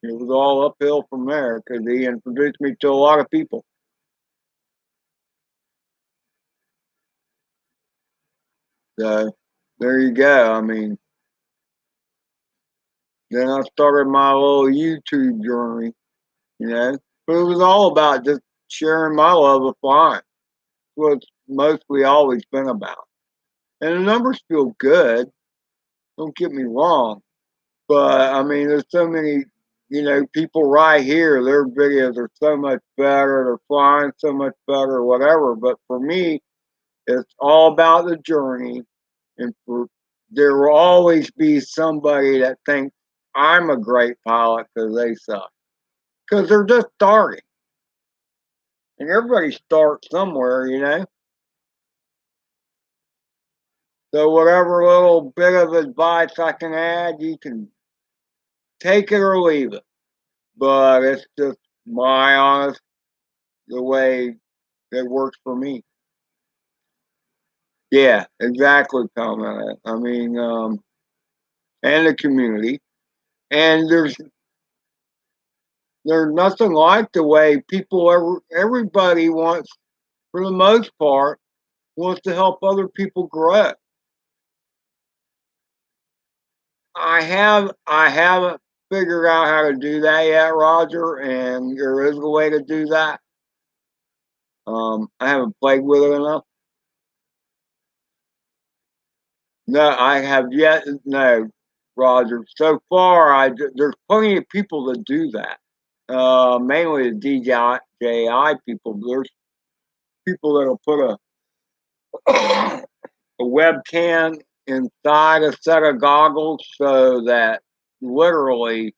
Speaker 1: it was all uphill from there because he introduced me to a lot of people. So there you go. I mean, then I started my little YouTube journey, you know. But it was all about just sharing my love of flying. What it's mostly always been about. And the numbers feel good. Don't get me wrong. But I mean, there's so many, you know, people right here, their videos are so much better, they're flying so much better, whatever. But for me, it's all about the journey. And there will always be somebody that thinks I'm a great pilot because they suck. Because they're just starting. And everybody starts somewhere, you know? So whatever little bit of advice I can add, you can take it or leave it. But it's just my honest the way it works for me. Yeah, exactly, Palmetto. I mean, and the community. And there's nothing like the way everybody wants, for the most part, wants to help other people grow. I haven't figured out how to do that yet, Roger, and there is a way to do that. I haven't played with it enough. No, I have yet. No, Roger. So far, there's plenty of people that do that. Mainly the DJI people. There's people that'll put a webcam inside a set of goggles so that literally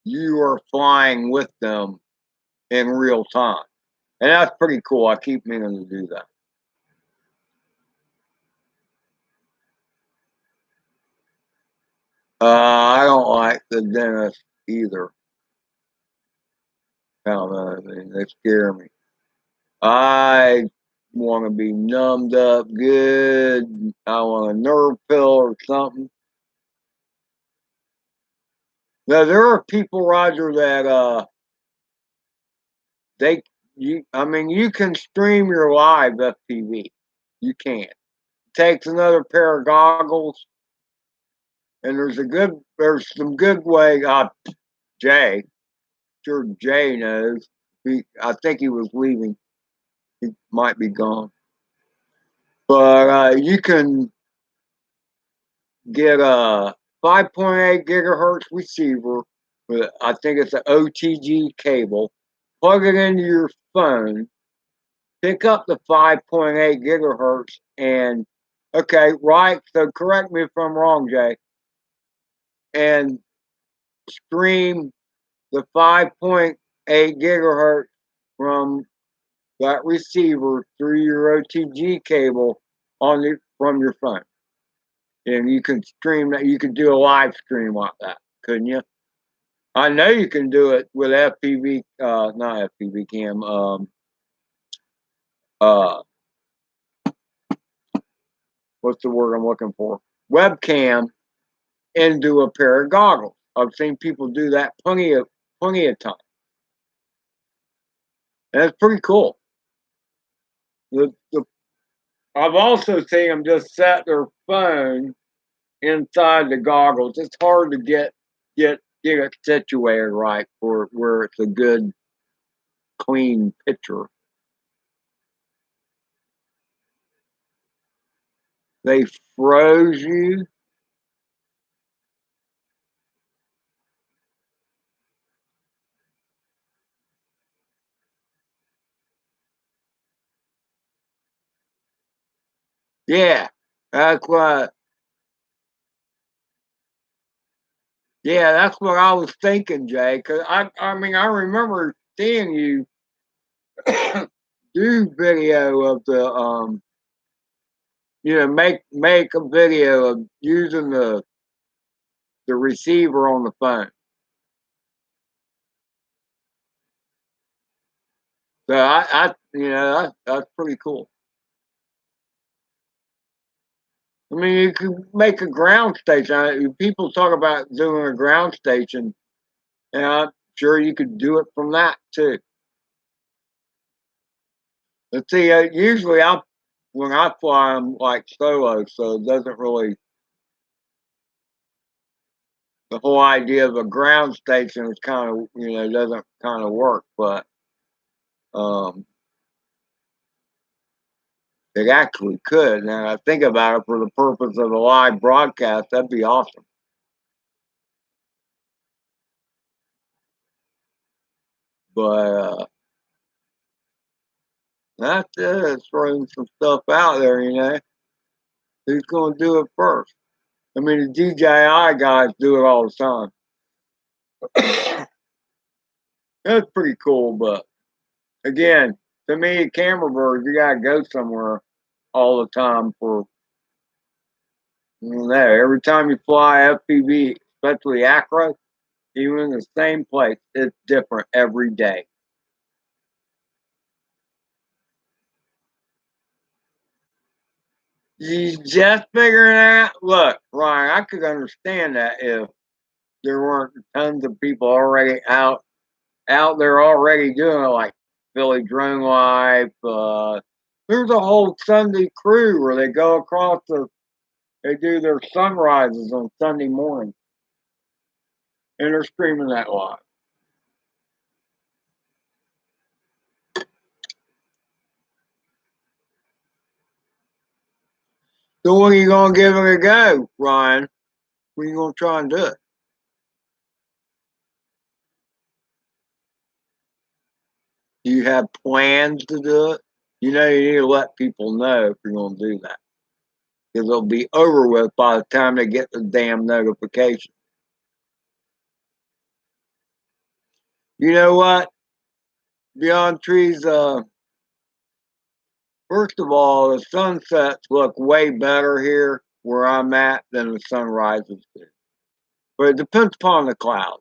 Speaker 1: you are flying with them in real time. And that's pretty cool. I keep meaning to do that. I don't like the dentist either. I mean, they scare me. I want to be numbed up good. I want a nerve pill or something. Now there are people, Roger, that I mean, you can stream your live FPV. You can. Takes another pair of goggles, and there's some good way. Jay, sure Jay knows. I think he was leaving. He might be gone, but you can get a 5.8 gigahertz receiver. With, I think it's an OTG cable. Plug it into your phone. Pick up the 5.8 gigahertz and okay, right. So correct me if I'm wrong, Jay. And stream the 5.8 gigahertz from that receiver through your OTG cable from your phone. And you can stream that. You could do a live stream like that, couldn't you? I know you can do it with FPV, not FPV cam. Uh, what's the word I'm looking for? Webcam into a pair of goggles. I've seen people do that plenty of time, and it's pretty cool. The I've also seen them just set their phone inside the goggles. It's hard to get it situated right for where it's a good clean picture. They froze you. Yeah, that's what. Yeah, that's what I was thinking, Jay. Because I mean, I remember seeing you do video of the make a video of using the receiver on the phone. So that's pretty cool. I mean, you could make a ground station. People talk about doing a ground station, and I'm sure you could do it from that too. But see, usually when I fly, I'm like solo, so it doesn't really the whole idea of a ground station is kind of doesn't kind of work, but um, it actually could. And I think about it for the purpose of a live broadcast, that'd be awesome. But that's it. It's throwing some stuff out there, Who's going to do it first? I mean, the DJI guys do it all the time. That's pretty cool, but again, to me, camera birds, you gotta go somewhere all the time for that. Every time you fly FPV, especially acro, even in the same place, it's different every day. You just figuring out. Look, Ryan, I could understand that if there weren't tons of people already out there already doing it, like Philly Drone Life. There's a whole Sunday crew where they go across they do their sunrises on Sunday morning, and they're streaming that live. So when are you gonna give it a go, Ryan? When are you gonna try and do it? Do you have plans to do it? You need to let people know if you're gonna do that, because it'll be over with by the time they get the damn notification. You know what? Beyond Trees, first of all, the sunsets look way better here where I'm at than the sunrises do. But it depends upon the cloud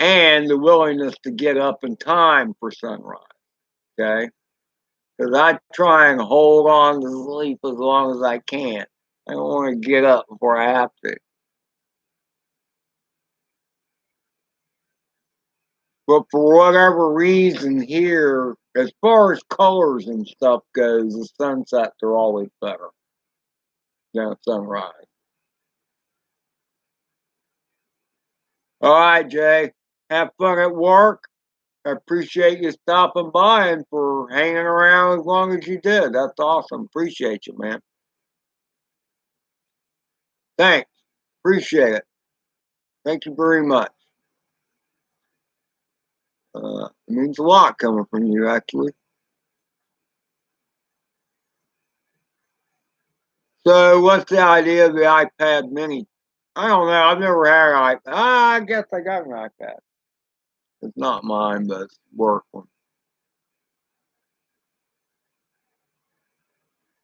Speaker 1: and the willingness to get up in time for sunrise. Okay? Because I try and hold on to sleep as long as I can. I don't want to get up before I have to. But for whatever reason here, as far as colors and stuff goes, the sunsets are always better than sunrise. All right, Jay. Have fun at work. I appreciate you stopping by and for hanging around as long as you did. That's awesome. Appreciate you, man. Thanks. Appreciate it. Thank you very much. It means a lot coming from you, actually. So, what's the idea of the iPad Mini? I don't know. I've never had an iPad. I guess I got an iPad. It's not mine, but it's work one.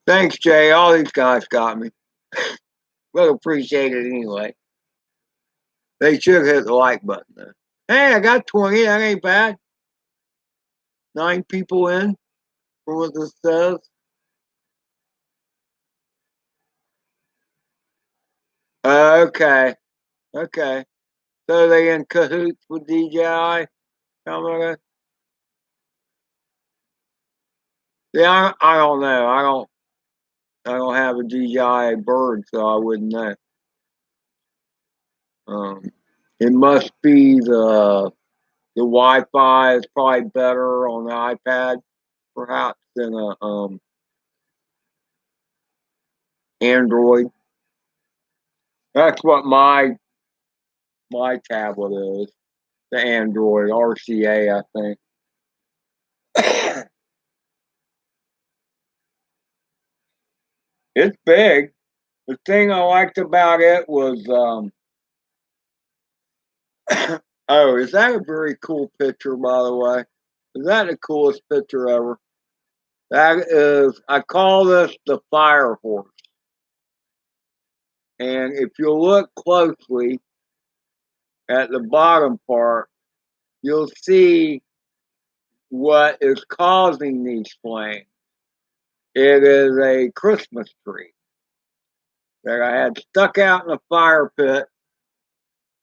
Speaker 1: Thanks, Jay. All these guys got me. Well, appreciate it anyway. They should hit the like button though. Hey, I got 20. That ain't bad. 9 people in for what this says. Okay. Okay. So they in cahoots with DJI? Yeah, I don't know. I don't have a DJI bird, so I wouldn't know. Um, it must be the Wi-Fi is probably better on the iPad, perhaps, than a Android. That's what my tablet is. The Android RCA, I think. It's big. The thing I liked about it was, oh, is that a very cool picture, by the way? Is that the coolest picture ever? That is, I call this the fire horse. And if you look closely at the bottom part, you'll see what is causing these flames. It is a Christmas tree that I had stuck out in the fire pit,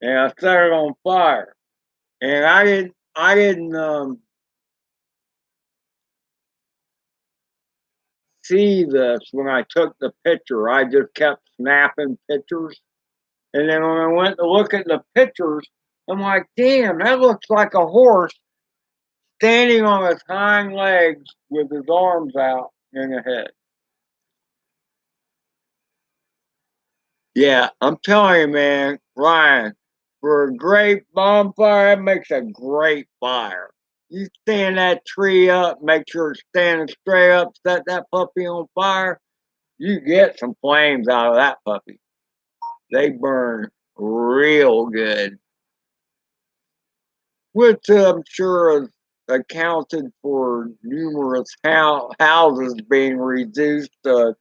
Speaker 1: and I set it on fire. And I didn't see this when I took the picture. I just kept snapping pictures. And then when I went to look at the pictures, I'm like, damn, that looks like a horse standing on his hind legs with his arms out in the head. Yeah, I'm telling you, man, Ryan, for a great bonfire, it makes a great fire. You stand that tree up, make sure it's standing straight up, set that puppy on fire, you get some flames out of that puppy. They burn real good, which I'm sure has accounted for numerous houses being reduced to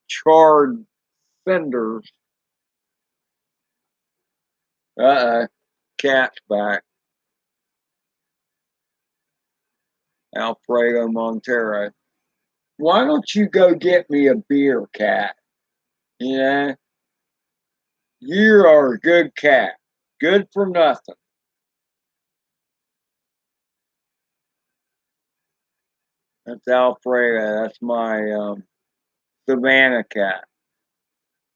Speaker 1: charred cinders. Cat's back. Alfredo Montero. Why don't you go get me a beer, cat? Yeah, you are a good cat. Good for nothing. That's Alfredo. That's my Savannah cat.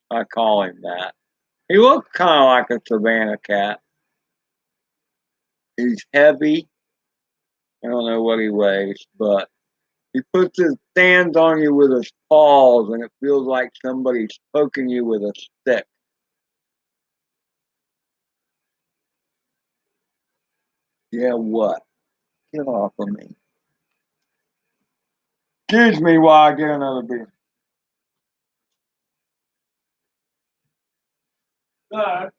Speaker 1: I call him that. He looks kind of like a Savannah cat. He's heavy. I don't know what he weighs, but he puts his hands on you with his paws, and it feels like somebody's poking you with a stick. Yeah, what? Get off of me. Excuse me while I get another beer. Uh,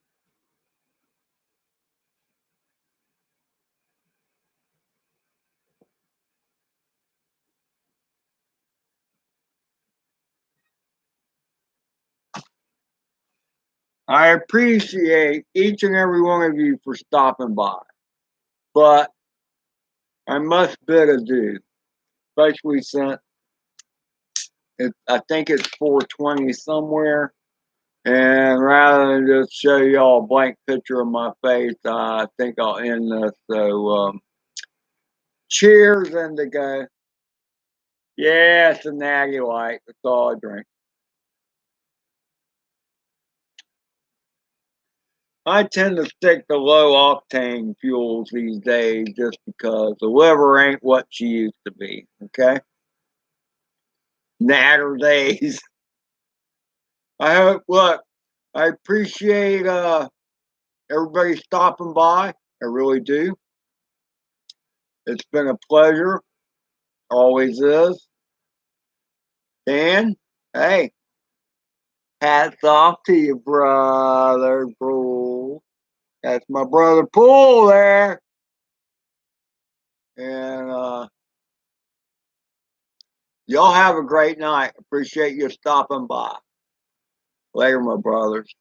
Speaker 1: I appreciate each and every one of you for stopping by, but I must bid adieu. especially since I think it's 420 somewhere. And rather than just show y'all a blank picture of my face, I think I'll end this. So, cheers, Indigo. Yeah, it's a Natty Light. That's all I drink. I tend to stick to low octane fuels these days just because the liver ain't what she used to be. Okay? Natter days. I hope, look, I appreciate everybody stopping by. I really do. It's been a pleasure. Always is. And hey, hats off to you, brother, bro. That's my brother Pool there. And y'all have a great night. Appreciate you stopping by. Later, my brothers.